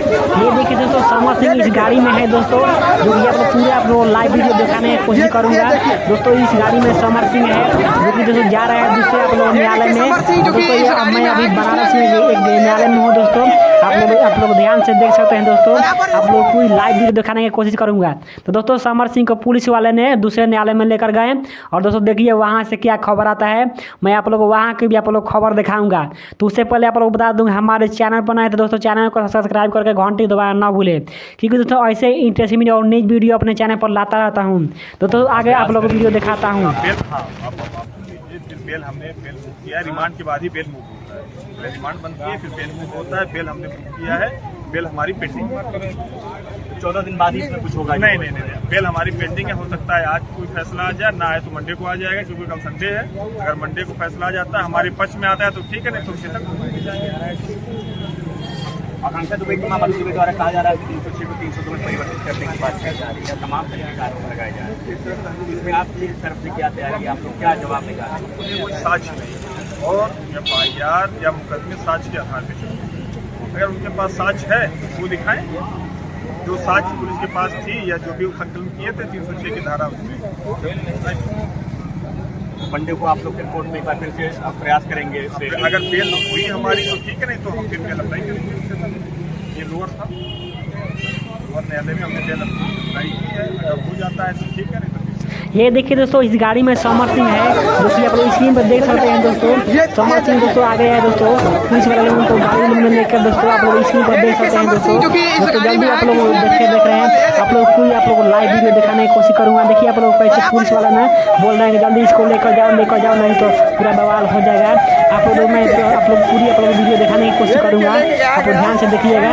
ये देखिए दोस्तों समर सिंह इस गाड़ी में है दोस्तों, जो कि आप लोग पूरे आप लोग लाइव वीडियो दिखाने की कोशिश करूँगा। दोस्तों इस गाड़ी में समर सिंह है, जो कि दोस्तों जा रहा है दूसरे आप लोग न्यायालय में। दोस्तों ये मैं अभी बनारस में एक न्यायालय में हूँ दोस्तों, आप लोग ध्यान से देख सकते हैं दोस्तों। आप लोग पूरी लाइव वीडियो दिखाने की कोशिश करूँगा। तो दोस्तों समर सिंह को पुलिस वाले ने दूसरे न्यायालय में लेकर गए, और दोस्तों देखिए वहाँ से क्या खबर आता है। मैं आप लोग को वहाँ की भी आप लोग खबर दिखाऊंगा। तो उससे पहले आप लोग बता दूँ, हमारे चैनल पर नए तो दोस्तों चैनल को सब्सक्राइब करके घंटी दबाना ना भूले, क्योंकि दोस्तों ऐसे इंटरेस्टिंग और न्यूज वीडियो अपने चैनल पर लाता रहता हूँ। दोस्तों आगे आप लोग को वीडियो दिखाता हूँ। बेल हमने बेल बुक किया है, रिमांड के बाद ही बेल मूव होता है। पहले रिमांड बनती है, फिर बेल मूव होता है। बेल हमने बुक किया है, बेल हमारी पेंडिंग। 14 दिन बाद ही इसमें कुछ होगा? नहीं, बेल हमारी पेंडिंग है। हो सकता है आज कोई फैसला आ जाए, ना आए तो मंडे को आ जाएगा, क्योंकि कल संडे है। अगर मंडे को फैसला आ जाता है, हमारे पक्ष में आता है तो ठीक है, नहीं तो आकांक्षा दुबे की मामला दुबे द्वारा कहा जा रहा है कि 306 को 302 में परिवर्तित करने की बात की जा रही है, तमाम तरीके के आरोप लगाए जा रहे हैं। इसमें आपकी तरफ से क्या तैयारी है? आप लोग क्या जवाब देंगे? कोई साक्ष्य नहीं, और FIR या मुकदमे साक्ष्य के आधार पर चलते। अगर उनके पास साक्ष्य है तो वो दिखाएं। जो साक्ष्य पुलिस के पास थी या जो भी वो संकलन किए थे 306 की धारा उसमें। मंडे को आप लोग कोर्ट में एक बार फिर से प्रयास करेंगे? अगर बेल हुई हमारी तो ठीक है, नहीं तो हम फिर बेल अप्लाई करेंगे। ये लोअर था, लोअर न्यायालय में हमने बेल अप्लाई की है। अगर हो जाता है तो ठीक है, नहीं तो ये देखिए दोस्तों इस गाड़ी में समर सिंह है, जो कि आप लोग स्क्रीन पर देख सकते हैं दोस्तों। समर सिंह दोस्तों आ गए हैं दोस्तों, पुलिस वाले उनको गाड़ी में लेकर दोस्तों आप लोग स्क्रीन पर देख सकते हैं दोस्तों। जल्दी आप लोग देख रहे हैं, आप लोग पूरी आप लोग लाइव वीडियो दिखाने की कोशिश करूँगा। देखिए आप लोग कैसे पुलिस वाला ना बोल रहे हैं कि जल्दी इसको लेकर जाओ नहीं तो पूरा बवाल हो जाएगा। आप लोग मैं आप लोग पूरी आप लोग वीडियो दिखाने की कोशिश करूँगा, आप लोग ध्यान से देखिएगा।